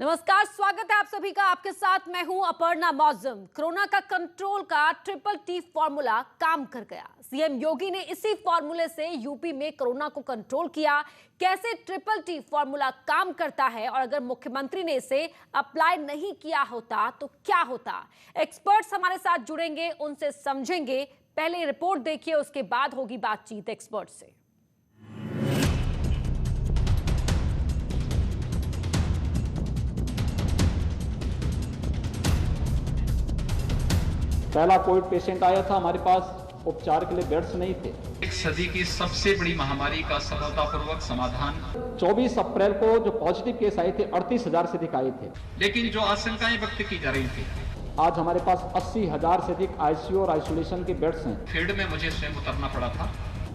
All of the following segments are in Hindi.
नमस्कार, स्वागत है आप सभी का। आपके साथ मैं हूं अपर्णा मौजम। कोरोना का कंट्रोल का ट्रिपल टी फॉर्मूला काम कर गया। सीएम योगी ने इसी फॉर्मूले से यूपी में कोरोना को कंट्रोल किया। कैसे ट्रिपल टी फॉर्मूला काम करता है और अगर मुख्यमंत्री ने इसे अप्लाई नहीं किया होता तो क्या होता, एक्सपर्ट्स हमारे साथ जुड़ेंगे, उनसे समझेंगे। पहले रिपोर्ट देखिए, उसके बाद होगी बातचीत एक्सपर्ट से। पहला कोविड पेशेंट आया था, हमारे पास उपचार के लिए बेड्स नहीं थे। एक सदी की सबसे बड़ी महामारी का सफलतापूर्वक समाधान। 24 अप्रैल को जो पॉजिटिव केस आए थे 38,000 से अधिक आए थे, लेकिन जो आशंकाएं व्यक्त की जा रही थी, आज हमारे पास 80,000 से अधिक आईसीयू और आइसोलेशन के बेड्स हैं। फील्ड में मुझे स्वयं उतरना पड़ा था।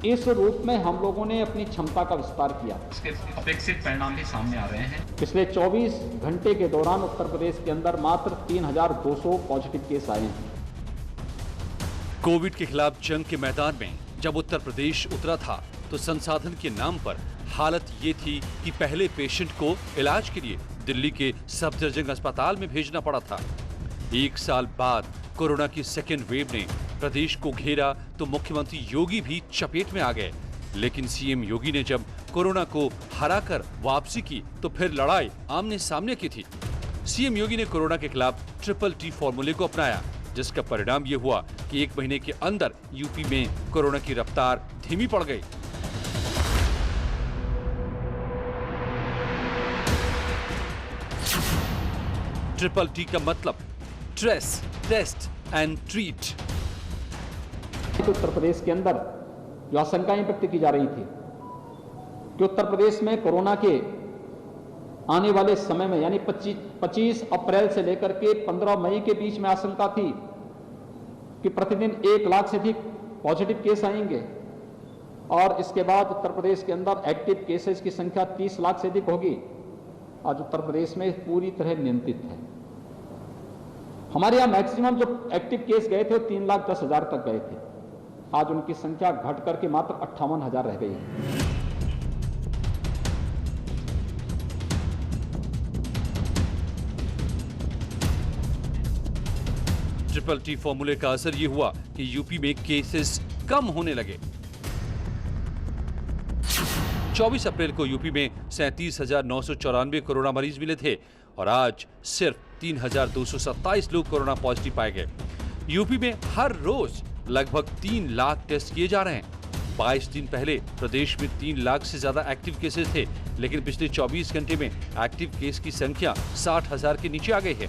इस रूप में हम लोगों ने अपनी क्षमता का विस्तार किया। इसके अपेक्षित परिणाम भी सामने आ रहे हैं। पिछले 24 घंटे के दौरान उत्तर प्रदेश के अंदर मात्र 3,200 पॉजिटिव केस आए हैं। कोविड के खिलाफ जंग के मैदान में जब उत्तर प्रदेश उतरा था तो संसाधन के नाम पर हालत ये थी कि पहले पेशेंट को इलाज के लिए दिल्ली के सफदरजंग अस्पताल में भेजना पड़ा था। एक साल बाद कोरोना की सेकेंड वेव ने प्रदेश को घेरा तो मुख्यमंत्री योगी भी चपेट में आ गए। लेकिन सीएम योगी ने जब कोरोना को हराकर वापसी की तो फिर लड़ाई आमने सामने की थी। सीएम योगी ने कोरोना के खिलाफ ट्रिपल टी फॉर्मूले को अपनाया, जिसका परिणाम यह हुआ कि एक महीने के अंदर यूपी में कोरोना की रफ्तार धीमी पड़ गई। ट्रिपल टी का मतलब trace, test and treat. Uttar Pradesh के अंदर जो आशंकाएं व्यक्त की जा रही थी कि उत्तर प्रदेश में कोरोना के आने वाले समय में यानी 25 अप्रैल से लेकर के 15 मई के बीच में आशंका थी कि प्रतिदिन 1 लाख से अधिक पॉजिटिव केस आएंगे और इसके बाद उत्तर प्रदेश के अंदर एक्टिव केसेस की संख्या 30 लाख से अधिक होगी। आज उत्तर प्रदेश में पूरी तरह नियंत्रित है। हमारे यहाँ मैक्सिमम जो एक्टिव केस गए थे वो 3,10,000 तक गए थे। आज उनकी संख्या घट करके मात्र 58,000 रह गई है। ट्रिपल टी फॉर्मूले का असर ये हुआ कि यूपी में केसेस कम होने लगे। 24 अप्रैल को यूपी में 37,994 कोरोना मरीज मिले थे और आज सिर्फ 3,227 लोग कोरोना पॉजिटिव पाए गए। यूपी में हर रोज लगभग 3 लाख टेस्ट किए जा रहे हैं। 22 दिन पहले प्रदेश में 3 लाख से ज्यादा एक्टिव केसेस थे, लेकिन पिछले 24 घंटे में एक्टिव केस की संख्या 60,000 के नीचे आ गई है।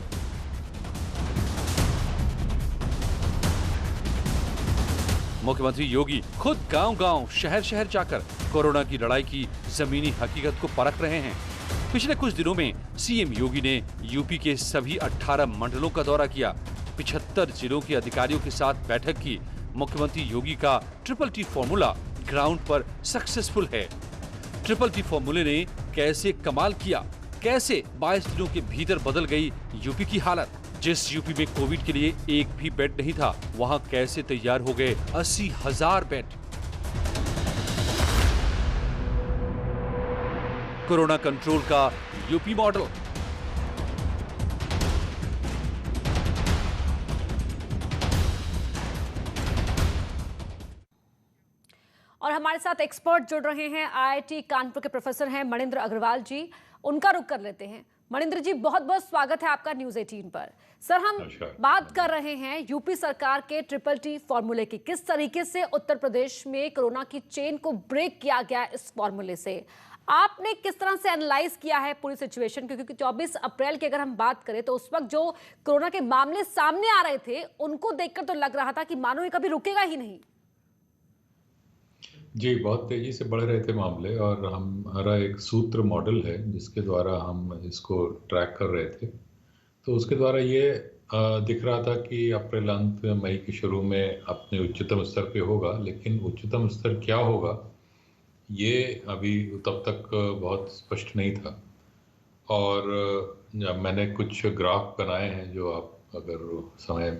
मुख्यमंत्री योगी खुद गांव-गांव, शहर-शहर जाकर कोरोना की लड़ाई की जमीनी हकीकत को परख रहे हैं। पिछले कुछ दिनों में सीएम योगी ने यूपी के सभी 18 मंडलों का दौरा किया, 75 जिलों के अधिकारियों के साथ बैठक की। मुख्यमंत्री योगी का ट्रिपल टी फॉर्मूला ग्राउंड पर सक्सेसफुल है। ट्रिपल टी फॉर्मूले ने कैसे कमाल किया, कैसे 22 दिनों के भीतर बदल गई यूपी की हालत। जिस यूपी में कोविड के लिए एक भी बेड नहीं था, वहां कैसे तैयार हो गए 80,000 बेड। कोरोना कंट्रोल का यूपी मॉडल। और हमारे साथ एक्सपर्ट जुड़ रहे हैं। आईआईटी कानपुर के प्रोफेसर हैं मणिंद्र अग्रवाल जी, उनका रुख कर लेते हैं। मणिंद्र जी, बहुत बहुत स्वागत है आपका न्यूज 18 पर। सर, हम बात कर रहे हैं यूपी सरकार के ट्रिपल टी फॉर्मूले की। किस तरीके से उत्तर प्रदेश में कोरोना की चेन को ब्रेक किया गया इस फॉर्मूले से, आपने किस तरह से एनालाइज किया है पूरी सिचुएशन? क्योंकि 24 अप्रैल की अगर हम बात करें तो उस वक्त जो कोरोना के मामले सामने आ रहे थे, उनको देखकर तो लग रहा था कि मानो ये कभी रुकेगा ही नहीं। जी, बहुत तेजी से बढ़ रहे थे मामले और हमारा एक सूत्र मॉडल है जिसके द्वारा हम इसको ट्रैक कर रहे थे। तो उसके द्वारा ये दिख रहा था कि अप्रैल अंत में, मई के शुरू में अपने उच्चतम स्तर पे होगा, लेकिन उच्चतम स्तर क्या होगा ये अभी तब तक बहुत स्पष्ट नहीं था। और मैंने कुछ ग्राफ बनाए हैं जो आप अगर समय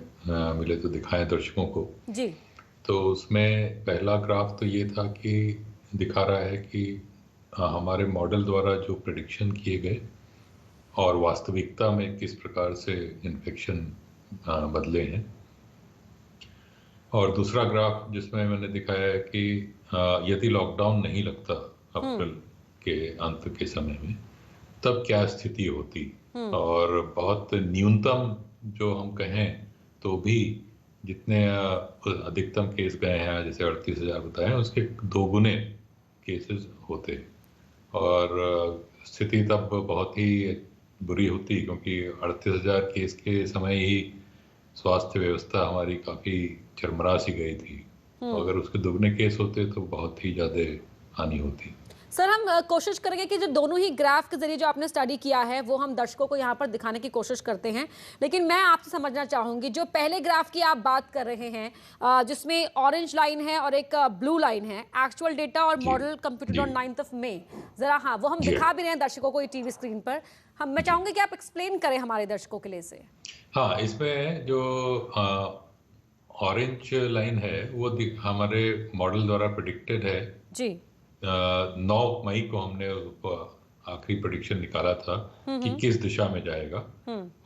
मिले तो दिखाएं दर्शकों को जी। तो उसमें पहला ग्राफ तो ये था कि दिखा रहा है कि हमारे मॉडल द्वारा जो प्रेडिक्शन किए गए और वास्तविकता में किस प्रकार से इन्फेक्शन बदले हैं। और दूसरा ग्राफ जिसमें मैंने दिखाया है कि यदि लॉकडाउन नहीं लगता अप्रैल के अंत के समय में, तब क्या स्थिति होती। और बहुत न्यूनतम जो हम कहें तो भी जितने अधिकतम केस गए हैं, जैसे 38,000 बताए, उसके 2 गुने केसेस होते और स्थिति तब बहुत ही बुरी होती, क्योंकि 38,000 केस के समय ही स्वास्थ्य व्यवस्था हमारी काफी चरमरा सी गई थी। अगर उसके दुगने केस होते तो बहुत ही ज्यादा हानि होती। सर, हम कोशिश करेंगे कि जो दोनों ही ग्राफ के जरिए जो आपने स्टडी किया है वो हम दर्शकों को यहाँ पर दिखाने की कोशिश करते हैं, लेकिन मैं आपसे समझना चाहूंगी जो पहले ग्राफ की आप बात कर रहे हैं जिसमें ऑरेंज लाइन है और एक ब्लू लाइन है, एक्चुअल डेटा और मॉडल कंप्यूटेड ऑन 9 मई, जरा हाँ वो हम दिखा भी रहे हैं दर्शकों को टीवी स्क्रीन पर। मैं चाहूंगी कि आप एक्सप्लेन करें हमारे दर्शकों के लिए से। हाँ, इसमें जो ऑरेंज लाइन है वो हमारे मॉडल द्वारा प्रेडिक्टेड है जी। 9 मई को हमने आखिरी प्रेडिक्शन निकाला था कि किस दिशा में जाएगा।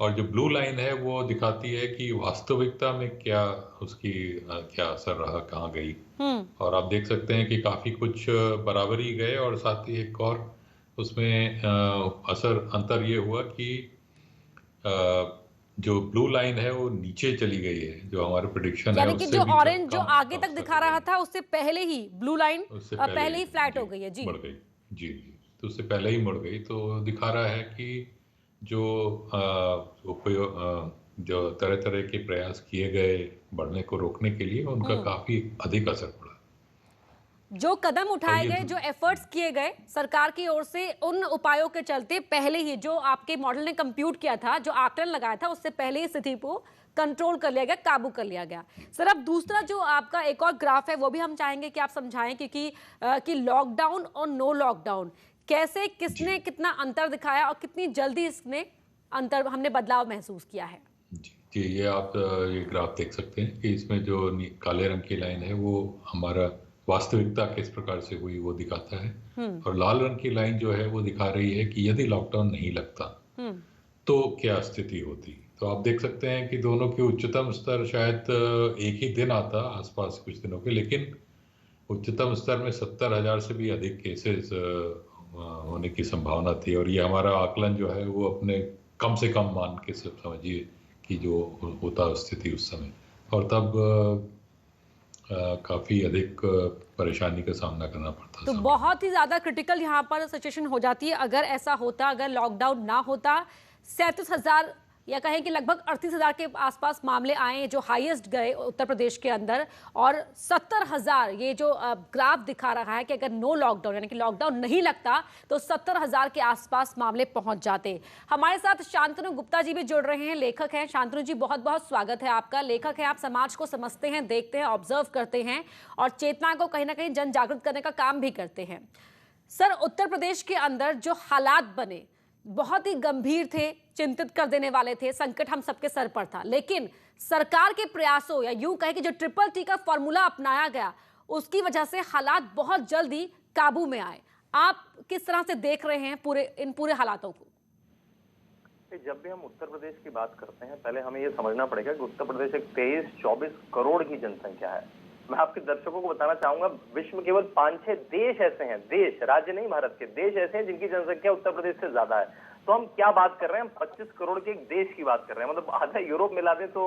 और जो ब्लू लाइन है वो दिखाती है कि वास्तविकता में क्या उसकी क्या असर रहा, कहाँ गई। और आप देख सकते हैं कि काफी कुछ बराबरी गए, और साथ ही एक और उसमें अंतर ये हुआ कि जो ब्लू लाइन है वो नीचे चली गई है, जो हमारे प्रेडिक्शन है यानी कि जो ऑरेंज जो आगे तक दिखा रहा था उससे पहले ही ब्लू लाइन पहले ही फ्लैट हो गई है जी, मुड़ गई जी। तो उससे पहले ही मुड़ गई, तो दिखा रहा है कि जो जो तरह तरह के प्रयास किए गए बढ़ने को रोकने के लिए, उनका काफी अधिक असर पड़ा। जो कदम उठाए गए, जो एफर्ट्स किए गए सरकार की ओर से, उन उपायों के चलते पहले ही जो आपके मॉडल ने कंप्यूट किया था, जो आकलन लगाया था, उससे पहले ही स्थिति को कंट्रोल कर लिया गया, काबू कर लिया गया। सर, अब दूसरा जो आपका एक और ग्राफ है वो भी हम चाहेंगे कि आप समझाएं, क्योंकि कि लॉकडाउन और नो लॉकडाउन कैसे, किसने कितना अंतर दिखाया और कितनी जल्दी इसने अंतर हमने बदलाव महसूस किया है। जी, ये आप ये ग्राफ देख सकते हैं कि इसमें जो काले रंग की लाइन है वो हमारा वास्तविकता किस प्रकार से हुई वो दिखाता है, और लाल रंग की लाइन जो है वो दिखा रही है कि यदि लॉकडाउन नहीं लगता तो क्या स्थिति होती। तो आप देख सकते हैं कि दोनों के उच्चतम स्तर शायद एक ही दिन आता आसपास कुछ दिनों के, लेकिन उच्चतम स्तर में 70,000 से भी अधिक केसेस होने की संभावना थी। और ये हमारा आकलन जो है वो अपने कम से कम मान के समझिए कि जो होता स्थिति उस समय, और तब काफी अधिक परेशानी का सामना करना पड़ता। तो बहुत ही ज्यादा क्रिटिकल यहाँ पर सिचुएशन हो जाती है अगर ऐसा होता, अगर लॉकडाउन ना होता। 37,000 या कहें कि लगभग 38,000 के आसपास मामले आए जो हाईएस्ट गए उत्तर प्रदेश के अंदर, और 70,000 ये जो ग्राफ दिखा रहा है कि अगर नो लॉकडाउन यानी कि लॉकडाउन नहीं लगता तो 70,000 के आसपास मामले पहुंच जाते। हमारे साथ शांतनु गुप्ता जी भी जुड़ रहे हैं, लेखक हैं। शांतनु जी, बहुत बहुत स्वागत है आपका। लेखक हैं आप, समाज को समझते हैं, देखते हैं, ऑब्जर्व करते हैं और चेतना को कहीं ना कहीं जन जागृत करने का काम भी करते हैं। सर, उत्तर प्रदेश के अंदर जो हालात बने बहुत ही गंभीर थे, चिंतित कर देने वाले थे, संकट हम सबके सर पर था, लेकिन सरकार के प्रयासों या यूं कहे कि जो ट्रिपल टी का फॉर्मूला अपनाया गया उसकी वजह से हालात बहुत जल्दी काबू में आए। आप किस तरह से देख रहे हैं इन पूरे हालातों को? जब भी हम उत्तर प्रदेश की बात करते हैं, पहले हमें यह समझना पड़ेगा कि उत्तर प्रदेश एक 23-24 करोड़ की जनसंख्या है। मैं आपके दर्शकों को बताना चाहूंगा, विश्व में केवल 5-6 देश ऐसे हैं, देश, राज्य नहीं भारत के, देश ऐसे हैं जिनकी जनसंख्या उत्तर प्रदेश से ज्यादा है। तो हम क्या बात कर रहे हैं, हम 25 करोड़ के एक देश की बात कर रहे हैं, मतलब आधा यूरोप मिला दें तो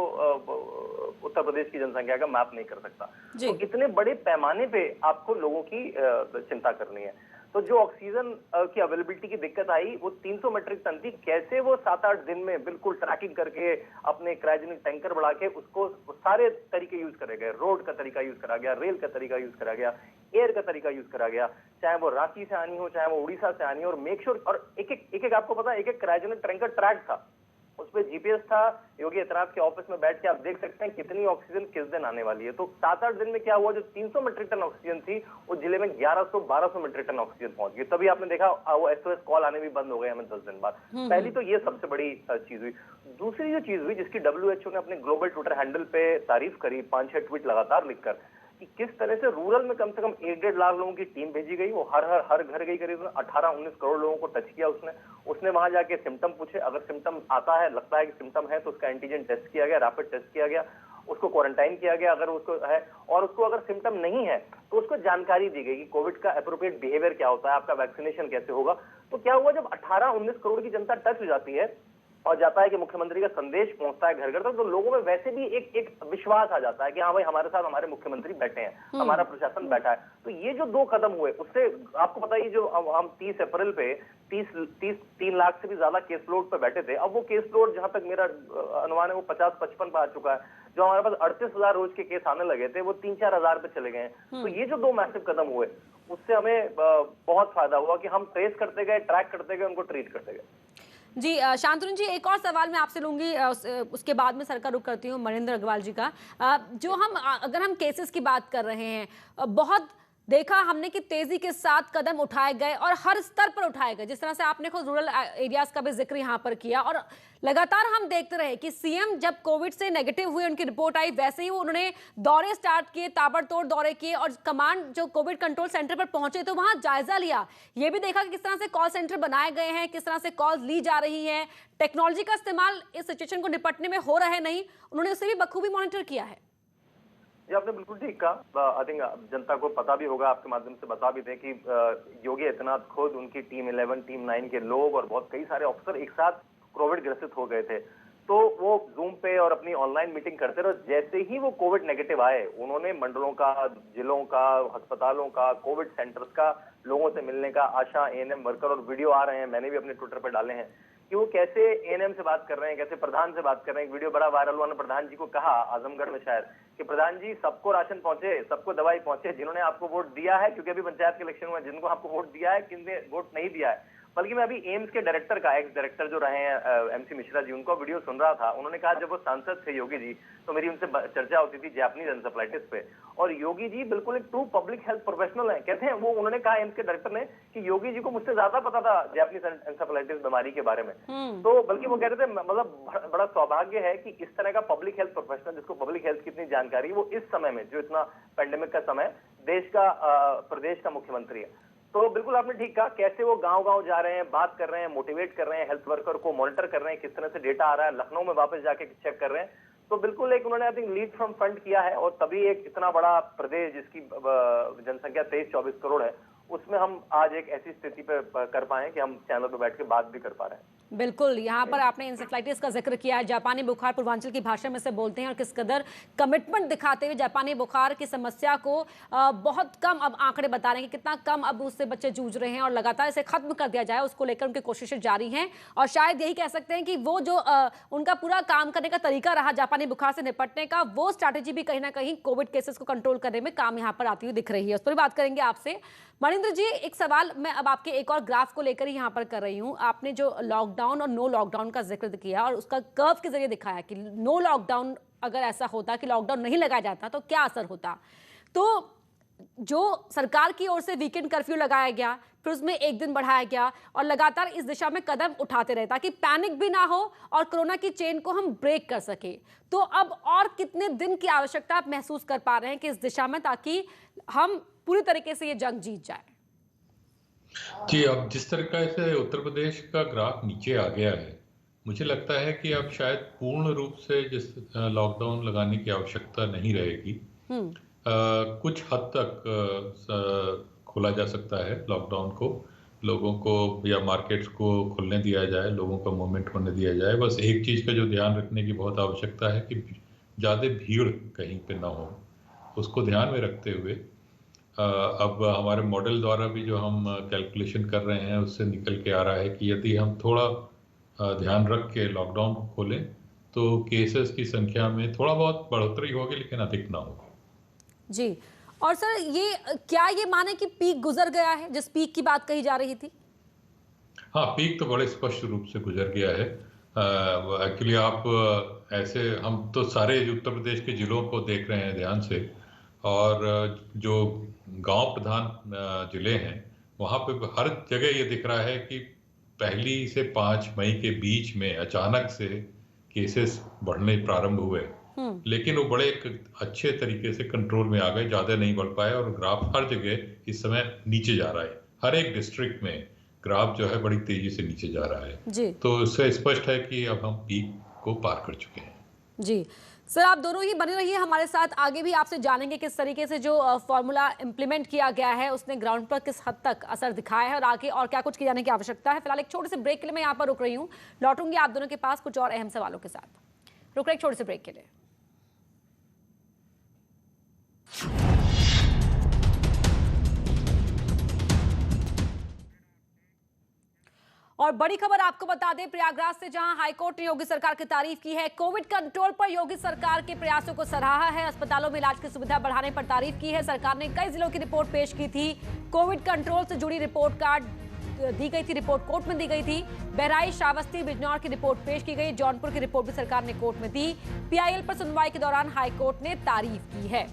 उत्तर प्रदेश की जनसंख्या का मैप नहीं कर सकता। तो इतने बड़े पैमाने पे आपको लोगों की चिंता करनी है। तो जो ऑक्सीजन की अवेलेबिलिटी की दिक्कत आई वो 300 मीट्रिक टन थी, कैसे वो 7-8 दिन में बिल्कुल ट्रैकिंग करके अपने क्रायोजेनिक टैंकर बढ़ा के उसको सारे तरीके यूज करे गए। रोड का तरीका यूज करा गया, रेल का तरीका यूज करा गया, एयर का तरीका यूज करा गया, चाहे वो रांची से आनी हो, चाहे वो उड़ीसा से आनी हो, और मेक श्योर, और एक आपको पता है, एक क्रायोजेनिक टैंकर ट्रैक था, उसपे जीपीएस था। योगी आदित्यनाथ के ऑफिस में बैठ के आप देख सकते हैं कितनी ऑक्सीजन किस दिन आने वाली है। तो 7-8 दिन में क्या हुआ, जो 300 मीट्रिक टन ऑक्सीजन थी उस जिले में 1100-1200 मीट्रिक टन ऑक्सीजन पहुंच गई। तभी आपने देखा वो एसओएस कॉल आने भी बंद हो गए हमें 10 दिन बाद। पहली तो ये सबसे बड़ी चीज हुई। दूसरी जो चीज हुई जिसकी WHO ने अपने ग्लोबल ट्विटर हैंडल पे तारीफ करी, 5-6 ट्वीट लगातार लिखकर, कि किस तरह से रूरल में कम से कम 1-1.5 लाख लोगों की टीम भेजी गई, वो हर घर गई, करीब 18-19 करोड़ लोगों को टच किया उसने वहां जाके सिम्टम पूछे, अगर सिम्टम आता है, लगता है कि सिम्टम है, तो उसका एंटीजन टेस्ट किया गया, रैपिड टेस्ट किया गया, उसको क्वारंटाइन किया गया अगर उसको है, और उसको अगर सिम्टम नहीं है तो उसको जानकारी दी गई कि कोविड का एप्रोप्रिएट बिहेवियर क्या होता है, आपका वैक्सीनेशन कैसे होगा। तो क्या हुआ, जब 18-19 करोड़ की जनता टच हो जाती है और जाता है कि मुख्यमंत्री का संदेश पहुंचता है घर घर तक, तो लोगों में वैसे भी एक विश्वास आ जाता है कि हाँ भाई, हमारे साथ हमारे मुख्यमंत्री बैठे हैं, हमारा प्रशासन बैठा है। तो ये जो 2 कदम हुए, उससे आपको पता ही, जो हम 30 अप्रैल पे 3 लाख से भी ज्यादा केस लोड पे बैठे थे, अब वो केस लोड जहां तक मेरा अनुमान है वो 50-55 पे आ चुका है। जो हमारे पास 38,000 रोज के केस आने लगे थे, वो 3-4 हजार पे चले गए हैं। तो ये जो 2 मैसिव कदम हुए, उससे हमें बहुत फायदा हुआ कि हम ट्रेस करते गए, ट्रैक करते गए, उनको ट्रीट करते गए। जी शांतनु जी, एक और सवाल मैं आपसे लूंगी, उसके बाद में सर का रुख करती हूँ मणिंद्र अग्रवाल जी का। जो अगर हम केसेस की बात कर रहे हैं, बहुत देखा हमने कि तेजी के साथ कदम उठाए गए और हर स्तर पर उठाए गए, जिस तरह से आपने खुद रूरल एरियाज का भी जिक्र यहाँ पर किया, और लगातार हम देखते रहे कि सीएम जब कोविड से नेगेटिव हुए, उनकी रिपोर्ट आई, वैसे ही उन्होंने दौरे स्टार्ट किए, ताबड़तोड़ दौरे किए, और कमांड जो कोविड कंट्रोल सेंटर पर पहुंचे तो वहां जायजा लिया। ये भी देखा कि किस तरह से कॉल सेंटर बनाए गए हैं, किस तरह से कॉल ली जा रही है, टेक्नोलॉजी का इस्तेमाल इस सिचुएशन को निपटने में हो रहा है नहीं, उन्होंने उसे भी बखूबी मॉनिटर किया है। जी, आपने बिल्कुल ठीक कहा। आई थिंक जनता को पता भी होगा, आपके माध्यम से बता भी दें कि योगी आदित्यनाथ खुद, उनकी टीम 11, टीम 9 के लोग और बहुत कई सारे ऑफिसर एक साथ कोविड ग्रसित हो गए थे। तो वो जूम पे और अपनी ऑनलाइन मीटिंग करते रहे। जैसे ही वो कोविड नेगेटिव आए, उन्होंने मंडलों का, जिलों का, अस्पतालों का, कोविड सेंटर्स का, लोगों से मिलने का, आशा, एएनएम वर्कर, और वीडियो आ रहे हैं, मैंने भी अपने ट्विटर पर डाले हैं कि वो कैसे एएनएम से बात कर रहे हैं, कैसे प्रधान से बात कर रहे हैं। वीडियो बड़ा वायरल हुआ, प्रधान जी को कहा आजमगढ़ में शायद कि प्रधान जी, सबको राशन पहुंचे, सबको दवाई पहुंचे, जिन्होंने आपको वोट दिया है, क्योंकि अभी पंचायत के इलेक्शन हुआ, जिनको आपको वोट दिया है, किसने वोट नहीं दिया है। बल्कि मैं अभी एम्स के डायरेक्टर का, एक्स डायरेक्टर जो रहे हैं एमसी मिश्रा जी, उनका वीडियो सुन रहा था। उन्होंने कहा जब वो सांसद थे योगी जी, तो मेरी उनसे चर्चा होती थी जापानीज एन्सेफेलाइटिस पे, और योगी जी बिल्कुल एक ट्रू पब्लिक हेल्थ प्रोफेशनल है। कहते हैं वो, उन्होंने कहा एम्स के डायरेक्टर ने कि योगी जी को मुझसे ज्यादा पता था जापानीज एन्सेफेलाइटिस बीमारी के बारे में। तो बल्कि वो कह रहे थे, मतलब बड़ा सौभाग्य है कि इस तरह का पब्लिक हेल्थ प्रोफेशनल, जिसको पब्लिक हेल्थ की इतनी जानकारी, वो इस समय में, जो इतना पेंडेमिक का समय, देश का, प्रदेश का मुख्यमंत्री है। तो बिल्कुल आपने ठीक कहा, कैसे वो गांव-गांव जा रहे हैं, बात कर रहे हैं, मोटिवेट कर रहे हैं, हेल्थ वर्कर को मॉनिटर कर रहे हैं, किस तरह से डेटा आ रहा है, लखनऊ में वापस जाके चेक कर रहे हैं। तो बिल्कुल एक उन्होंने I think lead from front किया है, और तभी एक इतना बड़ा प्रदेश, जिसकी जनसंख्या 23-24 करोड़ है, उसमें हम आज एक ऐसी स्थिति पे कर पाए कि हम चैनल पे बैठ के बात भी कर पा रहे हैं। बिल्कुल, यहाँ पर आपने इंसेफ्लाइटिस का जिक्र किया है। जापानी बुखार पूर्वांचल की भाषा में से बोलते हैं, और किस कदर कमिटमेंट दिखाते हुए जापानी बुखार की समस्या को बहुत कम, अब आंकड़े बता रहे हैं कि कितना कम अब उससे बच्चे जूझ रहे हैं, और लगातार इसे खत्म कर दिया जाए, उसको लेकर उनकी कोशिशें जारी हैं। और शायद यही कह सकते हैं कि वो जो उनका पूरा काम करने का तरीका रहा जापानी बुखार से निपटने का, वो स्ट्रैटेजी भी कहीं ना कहीं कोविड केसेस को कंट्रोल करने में काम यहाँ पर आती हुई दिख रही है। उस पर भी बात करेंगे आपसे। मणिंद्र जी, एक सवाल मैं अब आपके एक और ग्राफ को लेकर ही यहाँ पर कर रही हूँ। आपने जो लॉकडाउन और नो लॉकडाउन का जिक्र किया, और उसका कर्व के जरिए दिखाया कि नो लॉकडाउन अगर ऐसा होता कि लॉकडाउन नहीं लगाया जाता तो क्या असर होता। तो जो सरकार की ओर से वीकेंड कर्फ्यू लगाया गया, फिर उसमें 1 दिन बढ़ाया गया, और लगातार इस दिशा में कदम उठाते रहे ताकि पैनिक भी ना हो और कोरोना की चेन को हम ब्रेक कर सके। तो अब और कितने दिन की आवश्यकता आप महसूस कर पा रहे हैं कि इस दिशा में, ताकि हम पूरी तरीके से ये जंग जीत जाए? जी, अब जिस तरीके से उत्तर प्रदेश का ग्राफ नीचे आ गया है, मुझे लगता है कि अब शायद पूर्ण रूप से जिस लॉकडाउन लगाने की आवश्यकता नहीं रहेगी। कुछ हद तक खोला जा सकता है लॉकडाउन को, लोगों को या मार्केट्स को खुलने दिया जाए, लोगों का मूवमेंट होने दिया जाए। बस एक चीज़ का जो ध्यान रखने की बहुत आवश्यकता है कि ज़्यादा भीड़ कहीं पे ना हो, उसको ध्यान में रखते हुए अब हमारे मॉडल द्वारा भी जो हम कैलकुलेशन कर रहे हैं, उससे निकल के आ रहा है कि यदि हम थोड़ा ध्यान रख के लॉकडाउन को खोलें तो केसेस की संख्या में थोड़ा बहुत बढ़ोतरी होगी, लेकिन अधिक ना होगी। जी, और सर ये माने कि पीक गुजर गया है, जिस पीक की बात कही जा रही थी? हाँ, पीक तो बड़े स्पष्ट रूप से गुजर गया है। एक्चुअली आप ऐसे, हम तो सारे उत्तर प्रदेश के जिलों को देख रहे हैं ध्यान से, और जो गांव प्रधान जिले हैं, वहाँ पे हर जगह ये दिख रहा है कि 1 से 5 मई के बीच में अचानक से केसेस बढ़ने प्रारंभ हुए, लेकिन वो बड़े एक अच्छे तरीके से कंट्रोल में आ गए, ज्यादा नहीं बढ़ पाए और ग्राफ हर जगह इस समय नीचे जा रहा है। हर एक डिस्ट्रिक्ट में ग्राफ जो है बड़ी तेजी से नीचे जा रहा है जी। तो इससे स्पष्ट है कि अब हम पीक को पार कर चुके हैं। जी सर, आप दोनों ही बने रहिए हमारे साथ, आगे भी आपसे जानेंगे किस तरीके से जो फॉर्मूला इंप्लीमेंट किया गया है उसने ग्राउंड पर किस हद तक असर दिखाया है और आगे और क्या कुछ किए जाने की आवश्यकता है। फिलहाल एक छोटे से ब्रेक के लिए मैं यहाँ पर रुक रही हूँ, लौटूंगी आप दोनों के पास कुछ और अहम सवालों के साथ। रुक रहे एक छोटे से ब्रेक के लिए। और बड़ी खबर आपको बता दें, प्रयागराज से जहां हाईकोर्ट ने योगी सरकार की तारीफ की है, कोविड कंट्रोल पर योगी सरकार के प्रयासों को सराहा है, अस्पतालों में इलाज की सुविधा बढ़ाने पर तारीफ की है। सरकार ने कई जिलों की रिपोर्ट पेश की थी, कोविड कंट्रोल से जुड़ी रिपोर्ट कार्ड दी गई थी, रिपोर्ट कोर्ट में दी गई थी। बहराइच, श्रावस्ती, बिजनौर की रिपोर्ट पेश की गई, जौनपुर की रिपोर्ट भी सरकार ने कोर्ट में दी। पीआईएल पर सुनवाई के दौरान हाईकोर्ट ने तारीफ की है।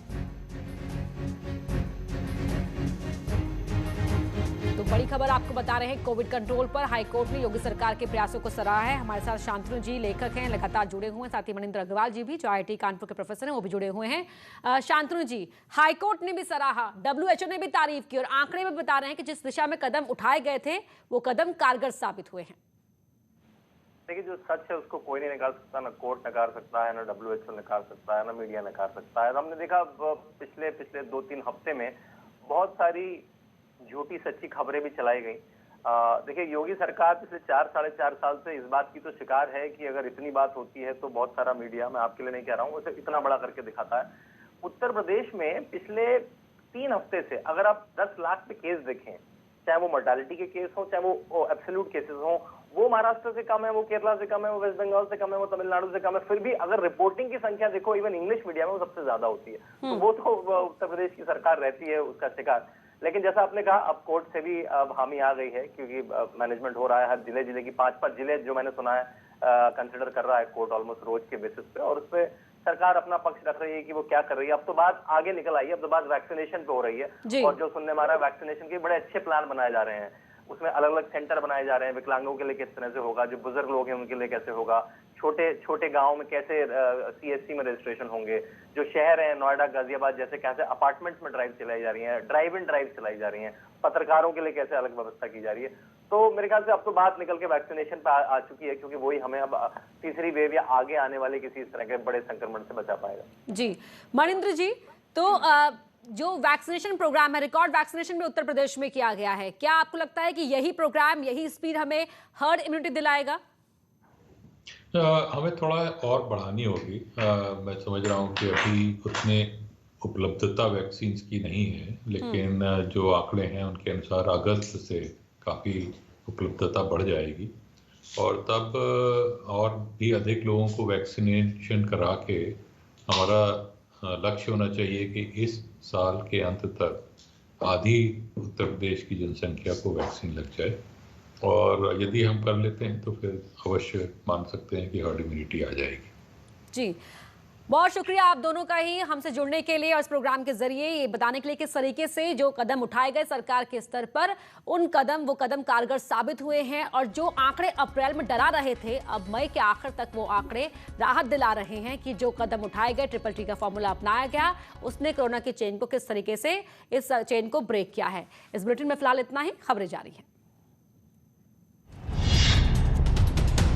तो बड़ी खबर आपको बता रहे हैं, कोविड कंट्रोल पर हाईकोर्ट ने योगी सरकार के प्रयासों को सराहा है। हमारे साथ शांतनु जी लेखक हैं, लगातार जुड़े हुए हैं, साथ ही मणिंद्र अग्रवाल जी भी जो आईआईटी कानपुर के प्रोफेसर हैं वो भी जुड़े हुए हैं। शांतनु जी, हाईकोर्ट ने भी सराहा, WHO ने भी तारीफ की और आंकड़े में बता रहे हैं कि जिस दिशा में कदम उठाए गए थे वो कदम कारगर साबित हुए हैं। देखिए, जो सच है उसको कोई नहीं निकाल सकता, ना कोर्ट नकार सकता है, ना WHO निकाल सकता है, ना मीडिया नकार सकता है। हमने देखा पिछले 2-3 हफ्ते में बहुत सारी झूठी सच्ची खबरें भी चलाई गई। देखिए, योगी सरकार पिछले 4-4.5 साल से इस बात की तो शिकार है कि अगर इतनी बात होती है तो बहुत सारा मीडिया, मैं आपके लिए नहीं कह रहा हूँ, उसे इतना बड़ा करके दिखाता है। उत्तर प्रदेश में पिछले 3 हफ्ते से अगर आप 10 लाख पे केस देखें, चाहे वो मोर्टालिटी के केस हो, चाहे वो एब्सोल्यूट केसेस हो, वो महाराष्ट्र से कम है, वो केरला से कम है, वो वेस्ट बंगाल से कम है, वो तमिलनाडु से कम है। फिर भी अगर रिपोर्टिंग की संख्या देखो, इवन इंग्लिश मीडिया में वो सबसे ज्यादा होती है। तो वो तो उत्तर प्रदेश की सरकार रहती है उसका शिकार। लेकिन जैसा आपने कहा, अब कोर्ट से भी अब हामी आ गई है, क्योंकि मैनेजमेंट हो रहा है। हर जिले की 5-5 जिले जो मैंने सुना है कंसिडर कर रहा है कोर्ट ऑलमोस्ट रोज के बेसिस पे, और उस पर सरकार अपना पक्ष रख रही है कि वो क्या कर रही है। अब तो बात आगे निकल आई है, अब तो बात वैक्सीनेशन पे हो रही है, और जो सुनने में आ रहा है वैक्सीनेशन के बड़े अच्छे प्लान बनाए जा रहे हैं। उसमें अलग अलग सेंटर बनाए जा रहे हैं, विकलांगों के लिए किस तरह से होगा, जो बुजुर्ग लोग हैं उनके लिए कैसे होगा, छोटे गांव में कैसे CSC में रजिस्ट्रेशन होंगे, जो शहर है नोएडा, गाजियाबाद जैसे कैसे अपार्टमेंट्स में ड्राइव चलाई जा रही है, ड्राइव इन ड्राइव चलाई जा रही है, पत्रकारों के लिए कैसे अलग व्यवस्था की जा रही है। तो मेरे ख्याल से अब तो बात निकल के वैक्सीनेशन पे आ चुकी है, क्योंकि वही हमें अब तीसरी वेव या आगे आने वाले किसी इस तरह के बड़े संक्रमण से बचा पाएगा। जी मणिंद्र जी, तो जो वैक्सीनेशन प्रोग्राम है, रिकॉर्ड वैक्सीनेशन में उत्तर प्रदेश में किया गया है, क्या आपको लगता है कि यही प्रोग्राम, यही स्पीड हमें हर्ड इम्यूनिटी दिलाएगा? हमें थोड़ा और बढ़ानी होगी। मैं समझ रहा हूँ कि अभी उतने उपलब्धता वैक्सीन की नहीं है, लेकिन जो आंकड़े हैं उनके अनुसार अगस्त से काफ़ी उपलब्धता बढ़ जाएगी, और तब और भी अधिक लोगों को वैक्सीनेशन करा के हमारा लक्ष्य होना चाहिए कि इस साल के अंत तक आधी उत्तर प्रदेश की जनसंख्या को वैक्सीन लग जाए, और यदि हम कर लेते हैं तो फिर अवश्य मान सकते हैं कि हर्ड इम्यूनिटी आ जाएगी। जी, बहुत शुक्रिया आप दोनों का ही हमसे जुड़ने के लिए और इस प्रोग्राम के जरिए ये बताने के लिए किस तरीके से जो कदम उठाए गए सरकार के स्तर पर, वो कदम कारगर साबित हुए हैं, और जो आंकड़े अप्रैल में डरा रहे थे, अब मई के आखिर तक वो आंकड़े राहत दिला रहे हैं कि जो कदम उठाए गए, ट्रिपल का फॉर्मूला अपनाया गया, उसने कोरोना की चेन को किस तरीके से, इस चेन को ब्रेक किया है। इस बुलेटिन में फिलहाल इतना ही, खबरें जारी हैं।